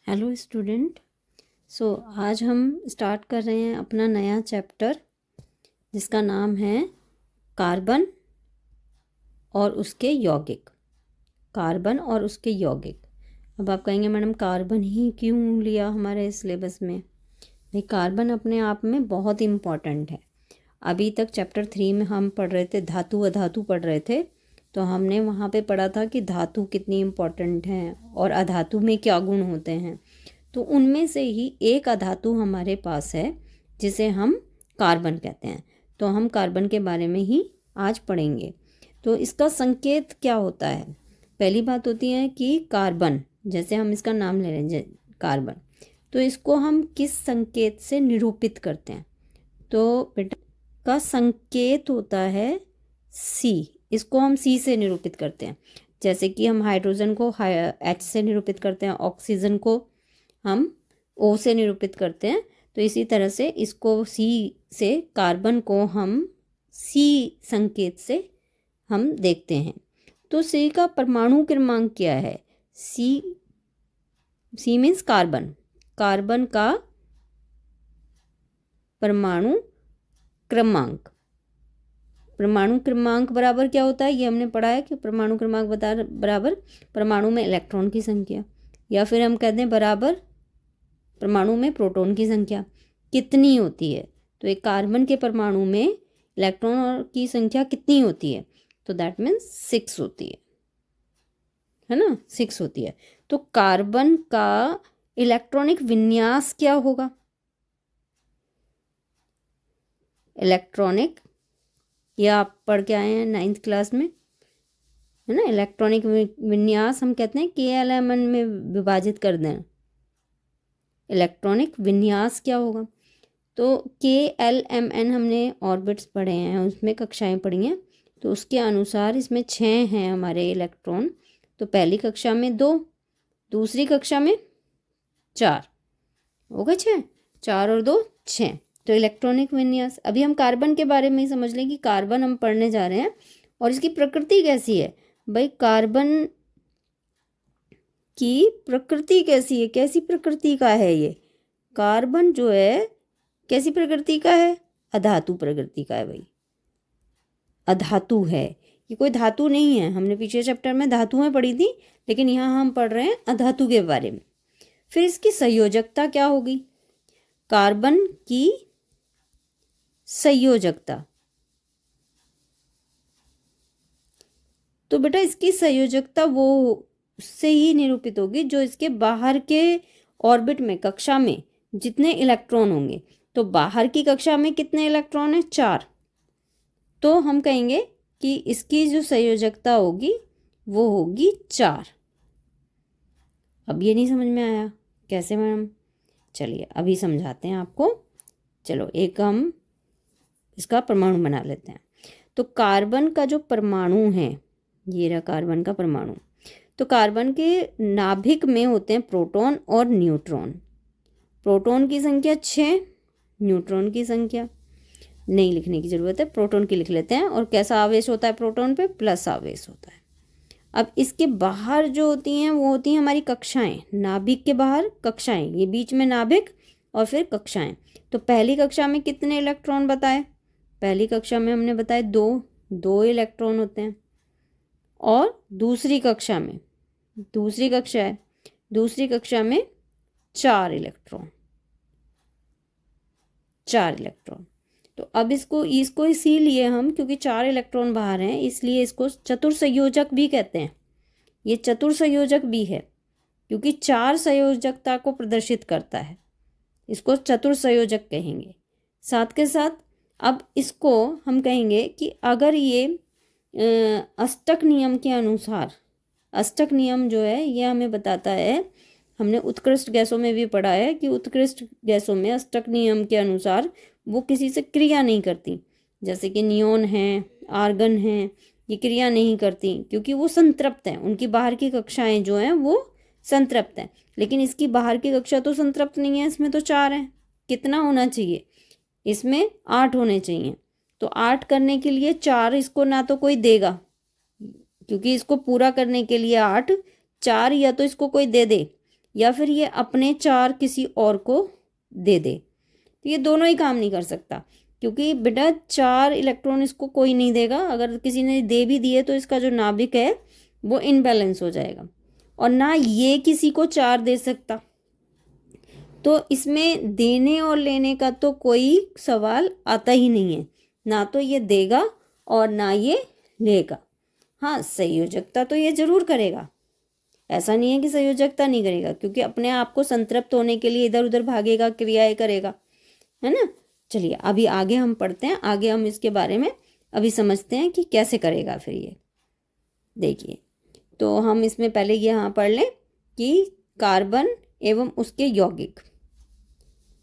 Hello student. आज हम start कर रहे हैं अपना नया चैप्टर जिसका नाम है कार्बन और उसके यौगिक। कार्बन और उसके यौगिक। अब आप कहेंगे मैडम कार्बन ही क्यों लिया हमारे सिलेबस में? भाई कार्बन अपने आप में बहुत इम्पॉर्टेंट है। अभी तक चैप्टर 3 में हम पढ़ रहे थे धातु अधातु पढ़ रहे थे, तो हमने वहाँ पे पढ़ा था कि धातु कितनी इम्पॉर्टेंट हैं और अधातु में क्या गुण होते हैं। तो उनमें से ही एक अधातु हमारे पास है जिसे हम कार्बन कहते हैं। तो हम कार्बन के बारे में ही आज पढ़ेंगे। तो इसका संकेत क्या होता है? पहली बात होती है कि कार्बन, जैसे हम इसका नाम ले रहे हैं कार्बन, तो इसको हम किस संकेत से निरूपित करते हैं? तो बेटा का संकेत होता है सी। इसको हम सी से निरूपित करते हैं। जैसे कि हम हाइड्रोजन को H से निरूपित करते हैं, ऑक्सीजन को हम O से निरूपित करते हैं। तो इसी तरह से इसको C से, कार्बन को हम C संकेत से हम देखते हैं। तो C का परमाणु क्रमांक क्या है? C means carbon. कार्बन का परमाणु क्रमांक। परमाणु क्रमांक बराबर क्या होता है? ये हमने पढ़ा है कि परमाणु क्रमांक बराबर परमाणु में इलेक्ट्रॉन की संख्या, या फिर हम कहते हैं बराबर परमाणु में प्रोटॉन की संख्या कितनी होती है। तो एक कार्बन के परमाणु में इलेक्ट्रॉन की संख्या कितनी होती है? तो दैट मीन्स 6 होती है ना, 6 होती है। तो कार्बन का इलेक्ट्रॉनिक विन्यास क्या होगा? इलेक्ट्रॉनिक, यह आप पढ़ के आए हैं 9th क्लास में, है ना। इलेक्ट्रॉनिक विन्यास हम कहते हैं KLMN में विभाजित कर दें। इलेक्ट्रॉनिक विन्यास क्या होगा? तो KLMN हमने ऑर्बिट्स पढ़े हैं, उसमें कक्षाएं पढ़ी हैं, तो उसके अनुसार इसमें 6 हैं हमारे इलेक्ट्रॉन। तो पहली कक्षा में 2, दूसरी कक्षा में 4 होगा, 6, 4 और 2 6। तो इलेक्ट्रॉनिक विन्यास। अभी हम कार्बन के बारे में ही समझ लें कि कार्बन हम पढ़ने जा रहे हैं और इसकी प्रकृति कैसी है। भाई कार्बन की प्रकृति कैसी है? कैसी प्रकृति का है ये कार्बन जो है? कैसी प्रकृति का है? अधातु प्रकृति का है भाई, अधातु है। ये कोई धातु नहीं है। हमने पिछले चैप्टर में धातुएं पढ़ी थी, लेकिन यहाँ हम पढ़ रहे हैं अधातु के बारे में। फिर इसकी संयोजकता क्या होगी? कार्बन की संयोजकता। तो बेटा इसकी संयोजकता वो उससे ही निरूपित होगी जो इसके बाहर के ऑर्बिट में, कक्षा में जितने इलेक्ट्रॉन होंगे। तो बाहर की कक्षा में कितने इलेक्ट्रॉन है? 4। तो हम कहेंगे कि इसकी जो संयोजकता होगी वो होगी 4। अब ये नहीं समझ में आया कैसे मैडम? चलिए अभी समझाते हैं आपको। चलो एक हम इसका परमाणु बना लेते हैं। तो कार्बन का जो परमाणु है, ये रहा कार्बन का परमाणु। तो कार्बन के नाभिक में होते हैं प्रोटॉन और न्यूट्रॉन। प्रोटॉन की संख्या 6, न्यूट्रॉन की संख्या नहीं लिखने की ज़रूरत है, प्रोटॉन की लिख लेते हैं। और कैसा आवेश होता है प्रोटॉन पे? प्लस आवेश होता है। अब इसके बाहर जो होती हैं वो होती हैं हमारी कक्षाएं। नाभिक के बाहर कक्षाएं, ये बीच में नाभिक और फिर कक्षाएं। तो पहली कक्षा में कितने इलेक्ट्रॉन बताए? पहली कक्षा में हमने बताए 2 इलेक्ट्रॉन होते हैं। और दूसरी कक्षा में, दूसरी कक्षा है, दूसरी कक्षा में 4 इलेक्ट्रॉन। तो अब इसको इसीलिए हम, क्योंकि 4 इलेक्ट्रॉन बाहर हैं, इसलिए इसको चतुर्संयोजक भी कहते हैं। ये चतुर्संयोजक भी है क्योंकि 4 संयोजकता को प्रदर्शित करता है। इसको चतुर्संयोजक कहेंगे। साथ के साथ अब इसको हम कहेंगे कि अगर ये अष्टक नियम के अनुसार, अष्टक नियम जो है ये हमें बताता है, हमने उत्कृष्ट गैसों में भी पढ़ा है कि उत्कृष्ट गैसों में अष्टक नियम के अनुसार वो किसी से क्रिया नहीं करती। जैसे कि नियोन है, आर्गन है, ये क्रिया नहीं करती क्योंकि वो संतृप्त हैं। उनकी बाहर की कक्षाएं जो हैं वो संतृप्त हैं। लेकिन इसकी बाहर की कक्षा तो संतृप्त नहीं है, इसमें तो 4 हैं। कितना होना चाहिए? इसमें 8 होने चाहिए। तो 8 करने के लिए 4 इसको ना तो कोई देगा, क्योंकि इसको पूरा करने के लिए 8, 4 या तो इसको कोई दे दे या फिर ये अपने 4 किसी और को दे दे। तो ये दोनों ही काम नहीं कर सकता, क्योंकि बेटा 4 इलेक्ट्रॉन इसको कोई नहीं देगा। अगर किसी ने दे भी दिए तो इसका जो नाभिक है वो इनबैलेंस हो जाएगा, और ना ये किसी को 4 दे सकता। तो इसमें देने और लेने का तो कोई सवाल आता ही नहीं है, ना तो ये देगा और ना ये लेगा। हाँ, संयोजकता तो ये जरूर करेगा, ऐसा नहीं है कि संयोजकता नहीं करेगा, क्योंकि अपने आप को संतृप्त होने के लिए इधर उधर भागेगा, क्रियाएं करेगा, है ना। चलिए अभी आगे हम पढ़ते हैं, आगे हम इसके बारे में अभी समझते हैं कि कैसे करेगा फिर ये। देखिए, तो हम इसमें पहले ये यहाँ पढ़ लें कि कार्बन एवं उसके यौगिक।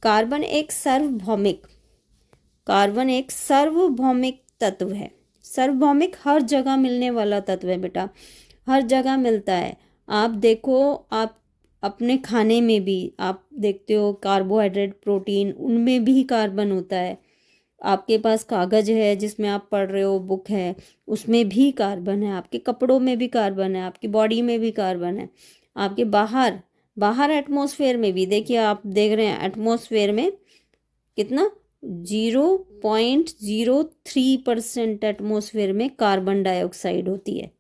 कार्बन एक सार्वभौमिक तत्व है। सार्वभौमिक हर जगह मिलने वाला तत्व है बेटा, हर जगह मिलता है। आप देखो, आप अपने खाने में भी आप देखते हो कार्बोहाइड्रेट, प्रोटीन, उनमें भी कार्बन होता है। आपके पास कागज़ है जिसमें आप पढ़ रहे हो, बुक है, उसमें भी कार्बन है। आपके कपड़ों में भी कार्बन है, आपकी बॉडी में भी कार्बन है। आपके बाहर एटमॉस्फेयर में भी देखिए, आप देख रहे हैं एटमॉस्फेयर में कितना 0.03% एटमॉस्फेयर में कार्बन डाइऑक्साइड होती है।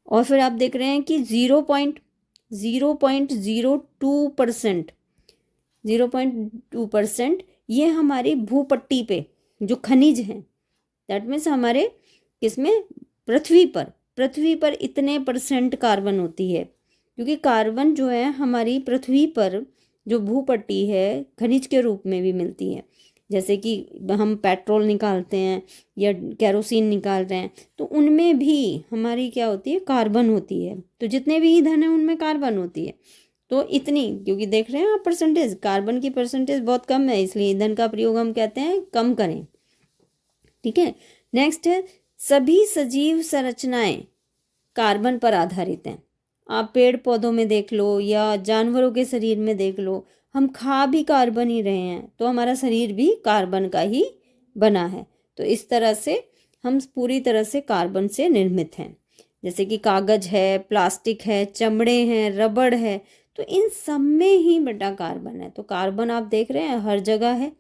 और फिर आप देख रहे हैं कि 0.02% ये हमारी भूपट्टी पे जो खनिज हैं, दैट मीन्स हमारे किसमें, पृथ्वी पर इतने % कार्बन होती है। क्योंकि कार्बन जो है हमारी पृथ्वी पर जो भूपट्टी है खनिज के रूप में भी मिलती है। जैसे कि हम पेट्रोल निकालते हैं या केरोसिन निकाल रहे हैं, तो उनमें भी हमारी क्या होती है, कार्बन होती है। तो जितने भी ईंधन है उनमें कार्बन होती है। तो इतनी, क्योंकि देख रहे हैं आप परसेंटेज, कार्बन की परसेंटेज बहुत कम है, इसलिए ईंधन का प्रयोग हम कहते हैं कम करें। ठीक है, नेक्स्ट है, सभी सजीव संरचनाएं कार्बन पर आधारित हैं। आप पेड़ पौधों में देख लो या जानवरों के शरीर में देख लो, हम खा भी कार्बन ही रहे हैं, तो हमारा शरीर भी कार्बन का ही बना है। तो इस तरह से हम पूरी तरह से कार्बन से निर्मित हैं। जैसे कि कागज है, प्लास्टिक है, चमड़े हैं, रबड़ है, तो इन सब में ही बेटा कार्बन है। तो कार्बन आप देख रहे हैं हर जगह है।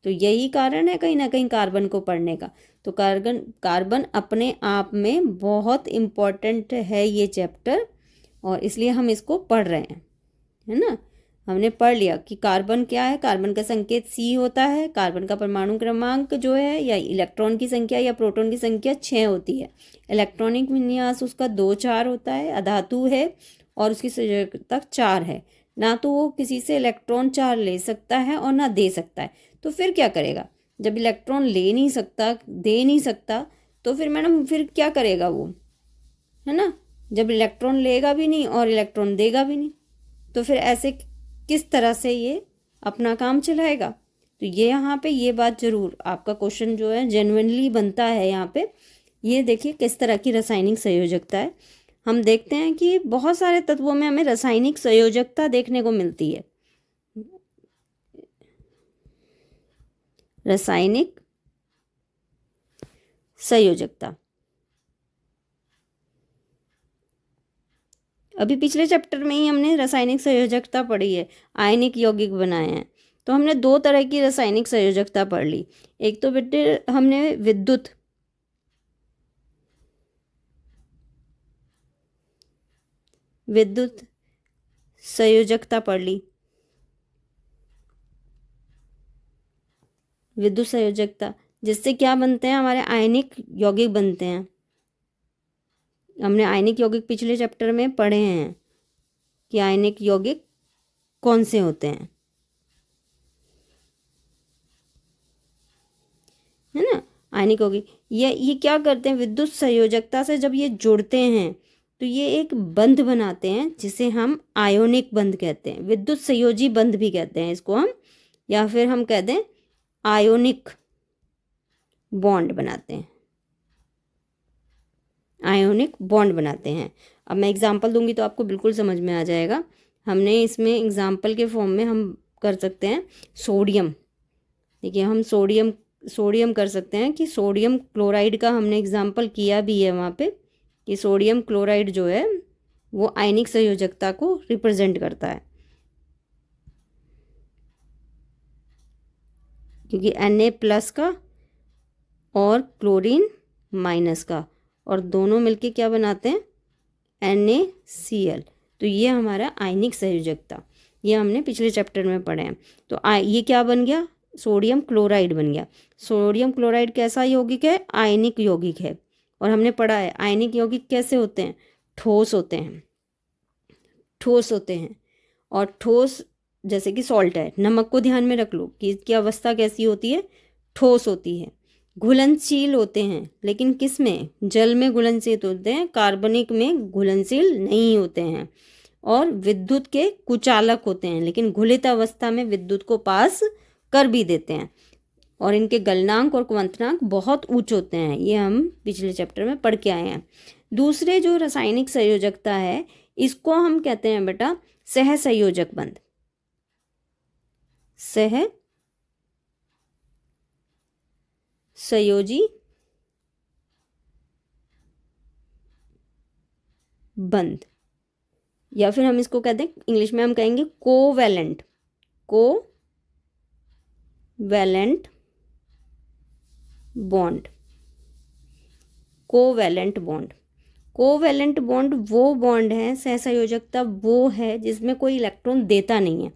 तो यही कारण है कहीं ना कहीं कार्बन को पढ़ने का। तो कार्बन अपने आप में बहुत इम्पॉर्टेंट है ये चैप्टर, और इसलिए हम इसको पढ़ रहे हैं, है ना। हमने पढ़ लिया कि कार्बन क्या है। कार्बन का संकेत C होता है। कार्बन का परमाणु क्रमांक जो है, या इलेक्ट्रॉन की संख्या या प्रोटॉन की संख्या 6 होती है। इलेक्ट्रॉनिक विन्यास उसका 2-4 होता है। अधातु है और उसकी संयोजकता 4 है। ना तो वो किसी से इलेक्ट्रॉन 4 ले सकता है और ना दे सकता है। तो फिर क्या करेगा, जब इलेक्ट्रॉन ले नहीं सकता, दे नहीं सकता, तो फिर मैडम फिर क्या करेगा वो, है ना। जब इलेक्ट्रॉन लेगा भी नहीं और इलेक्ट्रॉन देगा भी नहीं, तो फिर ऐसे किस तरह से ये अपना काम चलाएगा। तो ये यहाँ पे ये बात जरूर आपका क्वेश्चन जो है जेन्युइनली बनता है यहाँ पे। ये देखिए किस तरह की रासायनिक संयोजकता है। हम देखते हैं कि बहुत सारे तत्वों में हमें रासायनिक संयोजकता देखने को मिलती है। रासायनिक संयोजकता अभी पिछले चैप्टर में ही हमने रासायनिक संयोजकता पढ़ी है, आयनिक यौगिक बनाए हैं। तो हमने 2 तरह की रासायनिक संयोजकता पढ़ ली। एक तो बेटे हमने विद्युत संयोजकता पढ़ ली। विद्युत संयोजकता जिससे क्या बनते हैं, हमारे आयनिक यौगिक बनते हैं। हमने आयनिक यौगिक पिछले चैप्टर में पढ़े हैं कि आयनिक यौगिक कौन से होते हैं, है ना। आयनिक यौगिक ये क्या करते हैं, विद्युत संयोजकता से जब ये जुड़ते हैं तो ये एक बंध बनाते हैं जिसे हम आयोनिक बंध कहते हैं। विद्युत संयोजी बंध भी कहते हैं इसको हम, या फिर हम कहते हैं आयोनिक बॉन्ड बनाते हैं। आयोनिक बॉन्ड बनाते हैं। अब मैं एग्जांपल दूंगी तो आपको बिल्कुल समझ में आ जाएगा। हमने इसमें एग्जांपल के फॉर्म में हम कर सकते हैं सोडियम। देखिए हम सोडियम कर सकते हैं कि सोडियम क्लोराइड का हमने एग्जांपल किया भी है वहाँ पे, कि सोडियम क्लोराइड जो है वो आयनिक संयोजकता को रिप्रेजेंट करता है। क्योंकि Na+ का और क्लोरीन माइनस का, और दोनों मिलके क्या बनाते हैं, NaCl। तो ये हमारा आयनिक संयोजक था, ये हमने पिछले चैप्टर में पढ़े हैं। तो ये क्या बन गया, सोडियम क्लोराइड बन गया। सोडियम क्लोराइड कैसा यौगिक है, आयनिक यौगिक है। और हमने पढ़ा है आयनिक यौगिक कैसे होते हैं, ठोस होते हैं, ठोस होते हैं। और ठोस जैसे कि सॉल्ट है, नमक को ध्यान में रख लो कि इसकी अवस्था कैसी होती है, ठोस होती है। घुलनशील होते हैं, लेकिन किस में, जल में घुलनशील होते हैं, कार्बनिक में घुलनशील नहीं होते हैं। और विद्युत के कुचालक होते हैं, लेकिन घुलित अवस्था में विद्युत को पास कर भी देते हैं। और इनके गलनांक और क्वंथनांक बहुत उच्च होते हैं, ये हम पिछले चैप्टर में पढ़ के आए हैं। दूसरे जो रासायनिक संयोजकता है, इसको हम कहते हैं बेटा सहसंयोजक बंध। सहसंयोजी बंध, या फिर हम इसको कहते हैं, इंग्लिश में हम कहेंगे covalent, covalent bond. Covalent bond, covalent bond वो बॉन्ड है, सहसंयोजकता वो है जिसमें कोई इलेक्ट्रॉन देता नहीं है,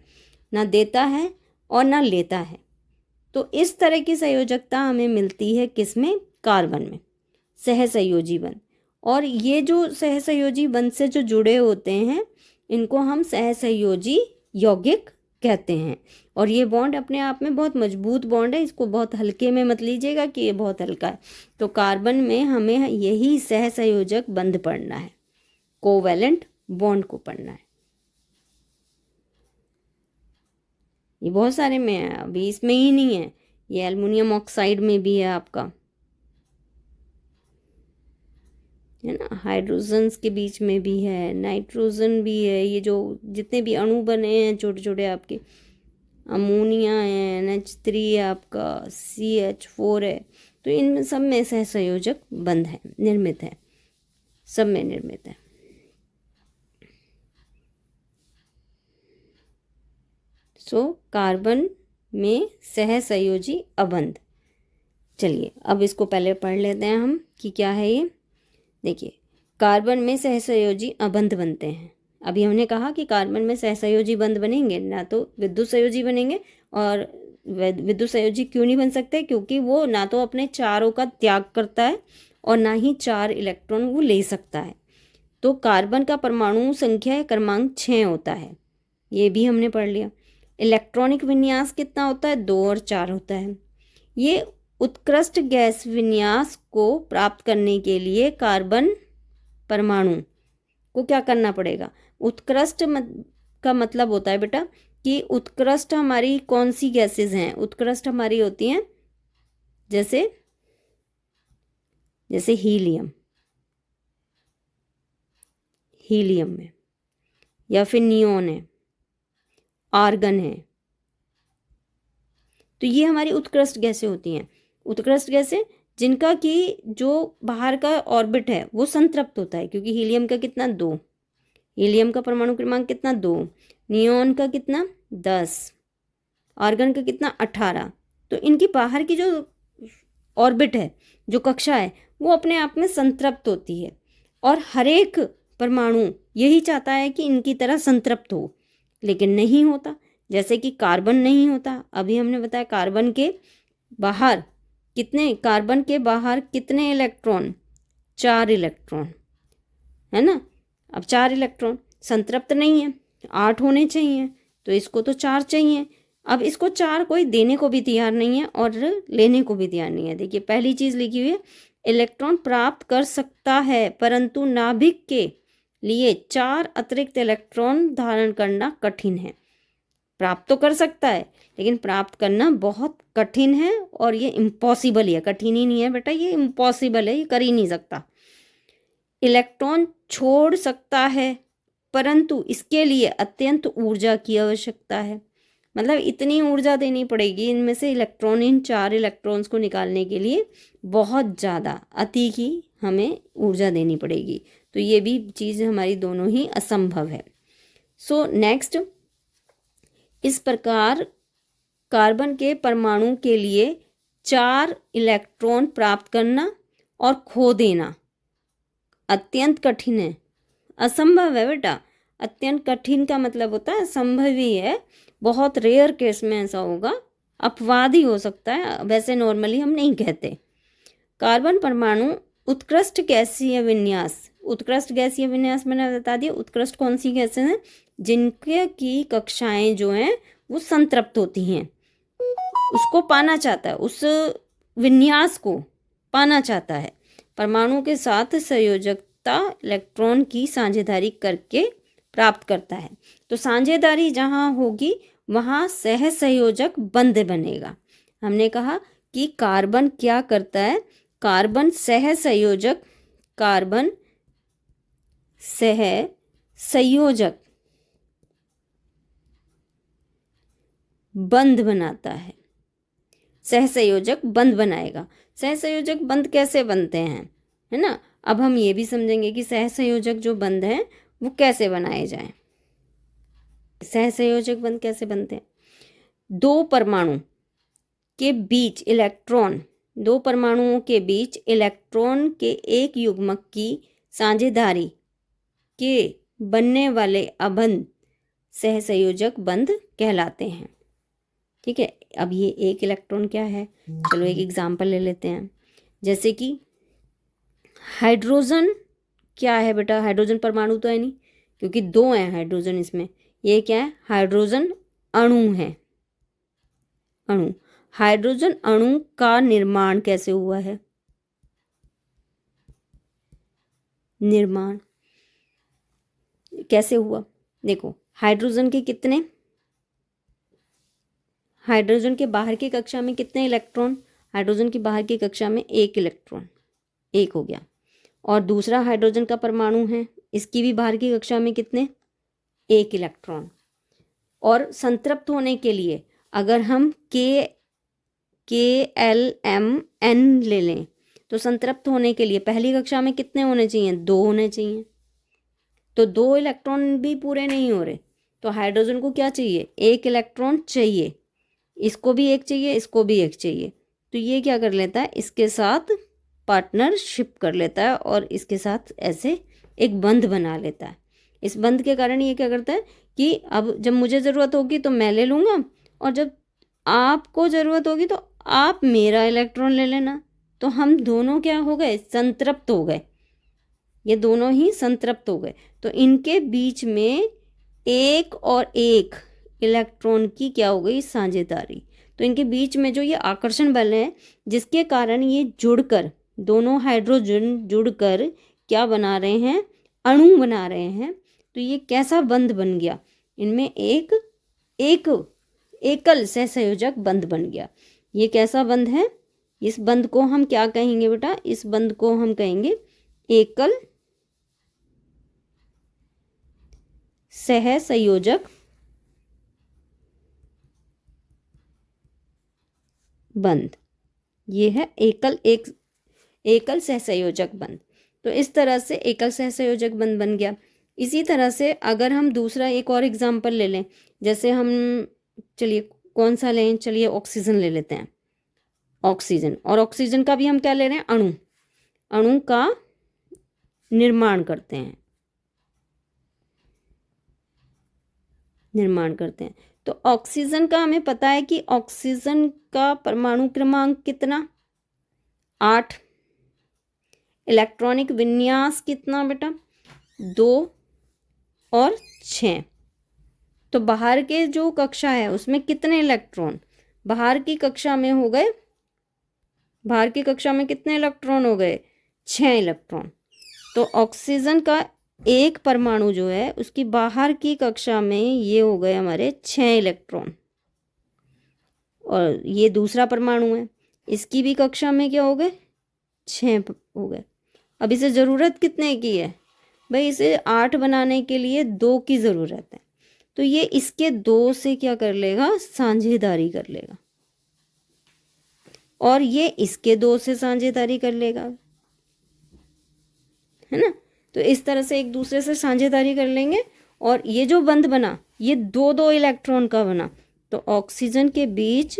ना देता है और ना लेता है। तो इस तरह की संयोजकता हमें मिलती है किसमें, कार्बन में, सहसंयोजी बंध। और ये जो सहसंयोजी बंध से जो जुड़े होते हैं, इनको हम सहसंयोजी यौगिक कहते हैं। और ये बॉन्ड अपने आप में बहुत मजबूत बॉन्ड है, इसको बहुत हल्के में मत लीजिएगा कि ये बहुत हल्का है। तो कार्बन में हमें यही सहसंयोजक बंध पढ़ना है, कोवैलेंट बॉन्ड को पढ़ना है। ये बहुत सारे में है, अभी इसमें ही नहीं है, ये एल्युमिनियम ऑक्साइड में भी है आपका, है ना, हाइड्रोजन्स के बीच में भी है, नाइट्रोजन भी है। ये जो जितने भी अणु बने हैं छोटे छोटे आपके, अमोनिया है, NH3 है आपका, CH4 है, तो इन सब में सहसंयोजक बंध है, निर्मित है, सब में निर्मित है। कार्बन में सहसंयोजी अबंध। चलिए अब इसको पहले पढ़ लेते हैं हम कि क्या है ये। देखिए, कार्बन में सहसंयोजी अबंध बनते हैं। अभी हमने कहा कि कार्बन में सहसंयोजी बंध बनेंगे, ना तो विद्युत संयोजी बनेंगे। और विद्युत संयोजी क्यों नहीं बन सकते, क्योंकि वो ना तो अपने चारों का त्याग करता है और ना ही 4 इलेक्ट्रॉन वो ले सकता है। तो कार्बन का परमाणु संख्या क्रमांक 6 होता है, ये भी हमने पढ़ लिया। इलेक्ट्रॉनिक विन्यास कितना होता है, 2 और 4 होता है। ये उत्कृष्ट गैस विन्यास को प्राप्त करने के लिए कार्बन परमाणु को क्या करना पड़ेगा, उत्कृष्ट का मतलब होता है बेटा कि उत्कृष्ट हमारी कौन सी गैसेस हैं, उत्कृष्ट हमारी होती हैं जैसे हीलियम, हीलियम में, या फिर नियोन है, आर्गन है। तो ये हमारी उत्कृष्ट गैसें होती हैं। उत्कृष्ट गैसें जिनका कि जो बाहर का ऑर्बिट है वो संतृप्त होता है, क्योंकि हीलियम का कितना 2, हीलियम का परमाणु क्रमांक कितना 2, नियोन का कितना 10, आर्गन का कितना 18। तो इनकी बाहर की जो ऑर्बिट है, जो कक्षा है, वो अपने आप में संतृप्त होती है। और हर एक परमाणु यही चाहता है कि इनकी तरह संतृप्त हो, लेकिन नहीं होता। जैसे कि कार्बन नहीं होता, अभी हमने बताया कार्बन के बाहर कितने इलेक्ट्रॉन, 4 इलेक्ट्रॉन, है ना। अब 4 इलेक्ट्रॉन संतृप्त नहीं है, 8 होने चाहिए, तो इसको तो 4 चाहिए। अब इसको 4 कोई देने को भी तैयार नहीं है और लेने को भी तैयार नहीं है। देखिए पहली चीज़ लिखी हुई है, इलेक्ट्रॉन प्राप्त कर सकता है, परंतु नाभिक के लिए 4 अतिरिक्त इलेक्ट्रॉन धारण करना कठिन है। प्राप्त तो कर सकता है, लेकिन प्राप्त करना बहुत कठिन है, और ये इम्पॉसिबल है, कठिन ही नहीं है बेटा, ये इम्पॉसिबल है, ये कर ही नहीं सकता। इलेक्ट्रॉन छोड़ सकता है, परंतु इसके लिए अत्यंत ऊर्जा की आवश्यकता है। मतलब इतनी ऊर्जा देनी पड़ेगी इनमें से इलेक्ट्रॉन, इन 4 इलेक्ट्रॉन्स को निकालने के लिए बहुत ज़्यादा, अति की हमें ऊर्जा देनी पड़ेगी। तो ये भी चीज़ हमारी दोनों ही असंभव है। सो नेक्स्ट, इस प्रकार कार्बन के परमाणु के लिए 4 इलेक्ट्रॉन प्राप्त करना और खो देना अत्यंत कठिन है, असंभव है बेटा। अत्यंत कठिन का मतलब होता है संभव ही है, बहुत रेयर केस में ऐसा होगा, अपवाद ही हो सकता है, वैसे नॉर्मली हम नहीं कहते। कार्बन परमाणु उत्कृष्ट गैसीय विन्यास, उत्कृष्ट गैसीय विन्यास मैंने बता दिया। उत्कृष्ट कौन सी गैसें हैं? जिनके की कक्षाएं जो हैं वो संतृप्त होती हैं, उसको पाना चाहता है, उस विन्यास को पाना चाहता है। परमाणु के साथ संयोजकता इलेक्ट्रॉन की साझेदारी करके प्राप्त करता है। तो साझेदारी जहाँ होगी वहाँ सह संयोजक बंध बनेगा। हमने कहा कि कार्बन क्या करता है? कार्बन सह संयोजक, कार्बन सह संयोजक बंध बनाता है, सहसंयोजक बंध बनाएगा। सहसंयोजक बंध कैसे बनते हैं, है ना? अब हम ये भी समझेंगे कि सहसंयोजक जो बंध हैं वो कैसे बनाए जाएं। सहसंयोजक बंध कैसे बनते हैं? दो परमाणुओं के बीच इलेक्ट्रॉन के एक युग्मक की साझेदारी के बनने वाले अबंध सहसंयोजक बंध कहलाते हैं। ठीक है, अब ये एक इलेक्ट्रॉन क्या है, चलो एक एग्जांपल ले लेते हैं। जैसे कि हाइड्रोजन क्या है बेटा? हाइड्रोजन परमाणु तो है नहीं, क्योंकि 2 हैं हाइड्रोजन इसमें। ये क्या है? हाइड्रोजन अणु है, अणु। हाइड्रोजन अणु का निर्माण कैसे हुआ है? निर्माण कैसे हुआ? देखो, हाइड्रोजन के बाहर की कक्षा में कितने इलेक्ट्रॉन? हाइड्रोजन की बाहर की कक्षा में 1 इलेक्ट्रॉन, 1 हो गया। और दूसरा हाइड्रोजन का परमाणु है, इसकी भी बाहर की कक्षा में कितने? 1 इलेक्ट्रॉन। और संतृप्त होने के लिए अगर हम KLMN ले लें तो संतृप्त होने के लिए पहली कक्षा में कितने होने चाहिए? 2 होने चाहिए। तो 2 इलेक्ट्रॉन भी पूरे नहीं हो रहे, तो हाइड्रोजन को क्या चाहिए? 1 इलेक्ट्रॉन चाहिए। इसको भी 1 चाहिए, इसको भी 1 चाहिए। तो ये क्या कर लेता है? इसके साथ पार्टनरशिप कर लेता है और इसके साथ ऐसे एक बंध बना लेता है। इस बंध के कारण ये क्या करता है कि अब जब मुझे ज़रूरत होगी तो मैं ले लूँगा, और जब आपको ज़रूरत होगी तो आप मेरा इलेक्ट्रॉन ले लेना। तो हम दोनों क्या हो गए? संतृप्त हो गए। ये दोनों ही संतृप्त हो गए। तो इनके बीच में 1 और 1 इलेक्ट्रॉन की क्या हो गई? साझेदारी। तो इनके बीच में जो ये आकर्षण बल है, जिसके कारण ये जुड़कर, दोनों हाइड्रोजन जुड़कर क्या बना रहे हैं? अणु बना रहे हैं। तो ये कैसा बंध बन गया? इनमें एक एकल सहसंयोजक बंध बन गया। ये कैसा बंध है? इस बंध को हम क्या कहेंगे बेटा? इस बंध को हम कहेंगे एकल सहसंयोजक बंध। ये है एकल सहसंयोजक बंध। तो इस तरह से एकल सहसंयोजक बंध बन गया। इसी तरह से अगर हम दूसरा एक और एग्जाम्पल ले लें, जैसे हम, चलिए कौन सा लें? चलिए ऑक्सीजन ले लेते हैं। ऑक्सीजन, और ऑक्सीजन का भी हम क्या ले रहे हैं? अणु का निर्माण करते हैं। तो ऑक्सीजन का हमें पता है कि ऑक्सीजन का परमाणु क्रमांक कितना? 8। इलेक्ट्रॉनिक विन्यास कितना बेटा? 2 और 6। तो बाहर के जो कक्षा है उसमें कितने इलेक्ट्रॉन? बाहर की कक्षा में हो गए, बाहर की कक्षा में कितने इलेक्ट्रॉन हो गए? 6 इलेक्ट्रॉन। तो ऑक्सीजन का एक परमाणु जो है उसकी बाहर की कक्षा में ये हो गए हमारे 6 इलेक्ट्रॉन। और ये दूसरा परमाणु है, इसकी भी कक्षा में क्या हो गए? 6 हो गए। अब इसे ज़रूरत कितने की है भाई? इसे 8 बनाने के लिए 2 की ज़रूरत है। तो ये इसके 2 से क्या कर लेगा? साझेदारी कर लेगा, और ये इसके 2 से साझेदारी कर लेगा, है ना? तो इस तरह से एक दूसरे से साझेदारी कर लेंगे, और ये जो बंध बना ये 2-2 इलेक्ट्रॉन का बना। तो ऑक्सीजन के बीच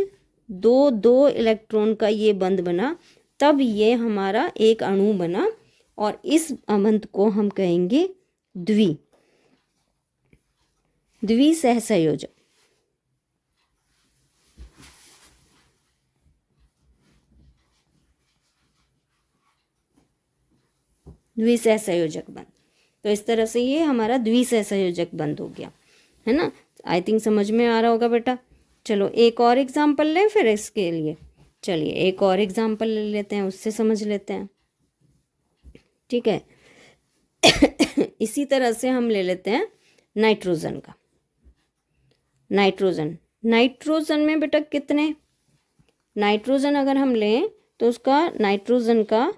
दो दो इलेक्ट्रॉन का ये बंध बना, तब ये हमारा एक अणु बना, और इस बंध को हम कहेंगे द्विसहसंयोजक। द्विसहसंयोजक बंध। तो इस तरह से ये हमारा द्विसहसंयोजक बंध हो गया, है ना। आई थिंक समझ में आ रहा होगा बेटा। चलो एक और एग्जाम्पल लें फिर इसके लिए। चलिए एक और एग्जाम्पल ले लेते हैं, उससे समझ लेते हैं, ठीक है। इसी तरह से हम ले लेते हैं नाइट्रोजन का। नाइट्रोजन में बेटा कितने, नाइट्रोजन अगर हम लें तो उसका नाइट्रोजन का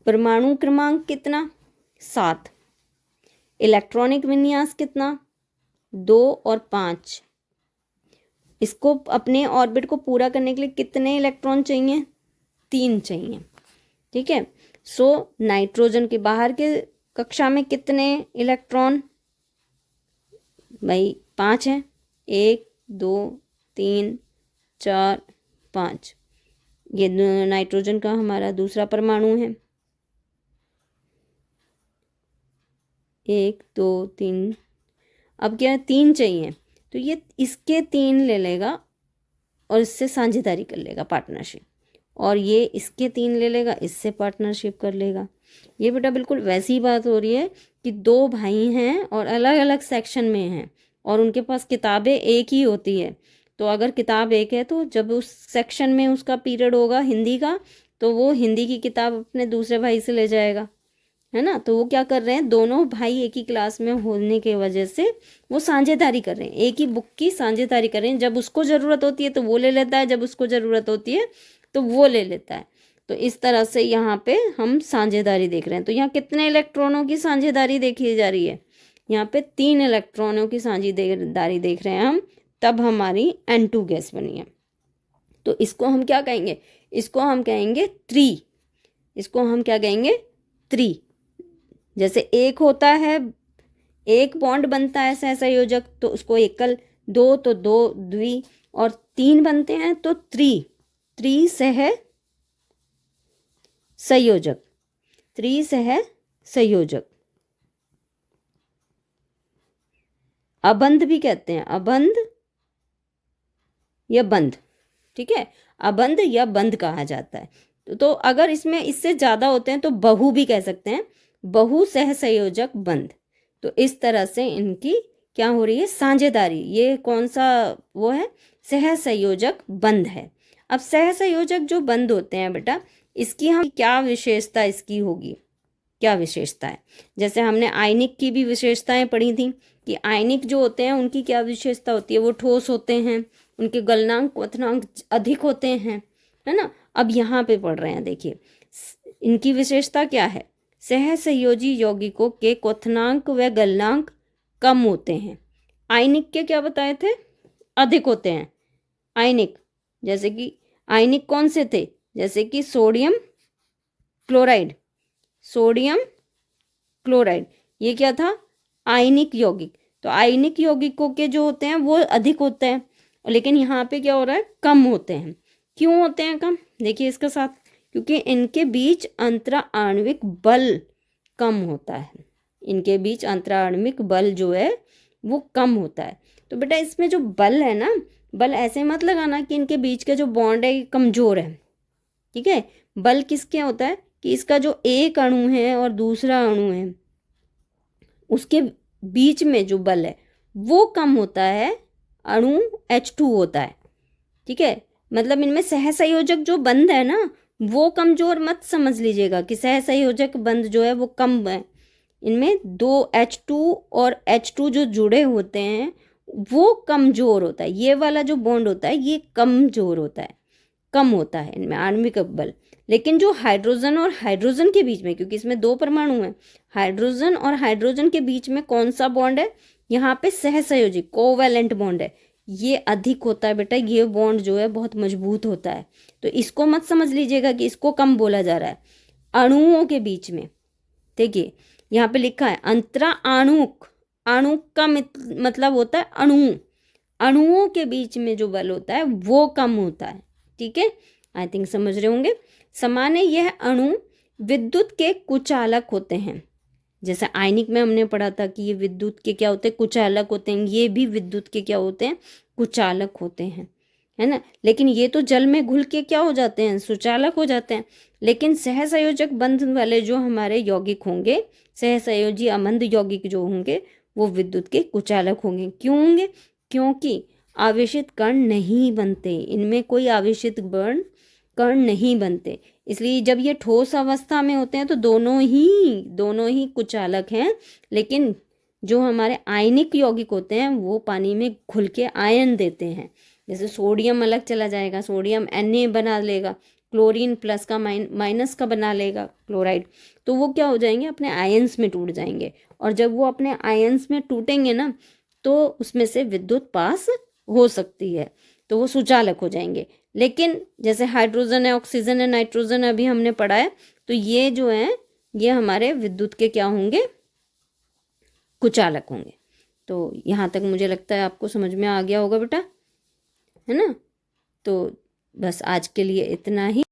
परमाणु क्रमांक कितना, 7। इलेक्ट्रॉनिक विन्यास कितना, 2 और 5। इसको अपने ऑर्बिट को पूरा करने के लिए कितने इलेक्ट्रॉन चाहिए, 3 चाहिए, ठीक है। सो नाइट्रोजन के बाहर के कक्षा में कितने इलेक्ट्रॉन, भाई 5 हैं, 1 2 3 4 5। ये नाइट्रोजन का हमारा दूसरा परमाणु है, 1 2 3। अब क्या है, 3 चाहिए, तो ये इसके 3 ले लेगा और इससे साझेदारी कर लेगा, पार्टनरशिप, और ये इसके 3 ले लेगा, इससे पार्टनरशिप कर लेगा। ये बेटा बिल्कुल वैसी ही बात हो रही है कि 2 भाई हैं और अलग अलग सेक्शन में हैं और उनके पास किताबें एक ही होती है। तो अगर किताब एक है तो जब उस सेक्शन में उसका पीरियड होगा हिंदी का, तो वो हिंदी की किताब अपने दूसरे भाई से ले जाएगा, है ना। तो वो क्या कर रहे हैं, दोनों भाई एक ही क्लास में होने के वजह से वो साझेदारी कर रहे हैं, एक ही बुक की साझेदारी कर रहे हैं। जब उसको ज़रूरत होती है तो वो ले लेता है, जब उसको ज़रूरत होती है तो वो ले लेता है। तो इस तरह से यहाँ पे हम साझेदारी देख रहे हैं। तो यहाँ कितने इलेक्ट्रॉनों की साझेदारी देखी जा रही है, यहाँ पे 3 इलेक्ट्रॉनों की साझेदारी देख रहे हैं हम, तब हमारी N2 गैस बनी है। तो इसको हम क्या कहेंगे, इसको हम कहेंगे 3। इसको हम क्या कहेंगे, 3। जैसे एक होता है, एक बॉन्ड बनता है सहसंयोजक, तो उसको एकल, 2 तो 2 द्वि, और 3 बनते हैं तो त्रिसहसंयोजक। अबंध भी कहते हैं, अबंध या बंध, ठीक है, अबंध या बंध कहा जाता है। तो अगर इसमें इससे ज़्यादा होते हैं तो बहु भी कह सकते हैं, बहु सहसंयोजक बंध। तो इस तरह से इनकी क्या हो रही है, साझेदारी। ये कौन सा वो है, सहसंयोजक बंध है। अब सहसंयोजक जो बंध होते हैं बेटा, इसकी हम क्या विशेषता इसकी होगी, क्या विशेषता है। जैसे हमने आयनिक की भी विशेषताएं पढ़ी थी कि आयनिक जो होते हैं उनकी क्या विशेषता होती है, वो ठोस होते हैं, उनके गलनांक क्वथनांक अधिक होते हैं, है ना। अब यहाँ पे पढ़ रहे हैं, देखिए इनकी विशेषता क्या है, सहसंयोजी यौगिकों के क्वथनांक व गलनांक कम होते हैं। आयनिक के क्या बताए थे, अधिक होते हैं। आयनिक जैसे कि आयनिक कौन से थे, जैसे कि सोडियम क्लोराइड, ये क्या था, आयनिक यौगिक। तो आयनिक यौगिकों के जो होते हैं वो अधिक होते हैं, लेकिन यहाँ पे क्या हो रहा है, कम होते हैं। क्यों होते हैं कम, देखिए इसके साथ, क्योंकि इनके बीच अंतराण्विक बल कम होता है। इनके बीच अंतराण्विक बल जो है वो कम होता है। तो बेटा इसमें जो बल है ना, बल ऐसे मत लगाना कि इनके बीच का जो बॉन्ड है कमज़ोर है, ठीक है। बल किसके होता है कि इसका जो एक अणु है और दूसरा अणु है उसके बीच में जो बल है वो कम होता है, अणु H2 होता है, ठीक है। मतलब इनमें सहसंयोजक जो बंध है ना, वो कमजोर मत समझ लीजिएगा कि सहसंयोजक बंध जो है वो कम है। इनमें 2 H2 और H2 जो जुड़े होते हैं वो कमजोर होता है। ये वाला जो बॉन्ड होता है ये कमजोर होता है, कम होता है इनमें आणविक बल। लेकिन जो हाइड्रोजन और हाइड्रोजन के बीच में, क्योंकि इसमें 2 परमाणु हैं, हाइड्रोजन और हाइड्रोजन के बीच में कौन सा बॉन्ड है, यहाँ पे सहसंयोजी कोवैलेंट बॉन्ड है, ये अधिक होता है बेटा। ये बॉन्ड जो है बहुत मजबूत होता है। तो इसको मत समझ लीजिएगा कि इसको कम बोला जा रहा है। अणुओं के बीच में देखिए यहाँ पे लिखा है अणु का मतलब होता है अणु, अणुओं के बीच में जो बल होता है वो कम होता है। ठीक है, आई थिंक समझ रहे होंगे। सामान्य यह अणु विद्युत के कुचालक होते हैं। जैसे आयनिक में हमने पढ़ा था कि ये विद्युत के क्या होते हैं, कुचालक होते हैं, ये भी विद्युत के क्या होते हैं, कुचालक होते हैं, है ना। लेकिन ये तो जल में घुल के क्या हो जाते हैं, सुचालक हो जाते हैं। लेकिन सहसंयोजक बंध वाले जो हमारे यौगिक होंगे, सहसंयोजी अमंद यौगिक जो होंगे, वो विद्युत के कुचालक होंगे। क्यों होंगे? क्योंकि आवेशित कण नहीं बनते, इनमें कोई आवेशित कण नहीं बनते। इसलिए जब ये ठोस अवस्था में होते हैं तो दोनों ही कुचालक हैं। लेकिन जो हमारे आयनिक यौगिक होते हैं वो पानी में घुल के आयन देते हैं। जैसे सोडियम अलग चला जाएगा, सोडियम Na बना लेगा, क्लोरीन प्लस का माइनस का बना लेगा क्लोराइड, तो वो क्या हो जाएंगे, अपने आयंस में टूट जाएंगे। और जब वो अपने आयंस में टूटेंगे ना, तो उसमें से विद्युत पास हो सकती है, तो वो सुचालक हो जाएंगे। लेकिन जैसे हाइड्रोजन है, ऑक्सीजन है, नाइट्रोजन अभी हमने पढ़ा है, तो ये जो है ये हमारे विद्युत के क्या होंगे, कुचालक होंगे। तो यहाँ तक मुझे लगता है आपको समझ में आ गया होगा बेटा, है ना। तो बस आज के लिए इतना ही।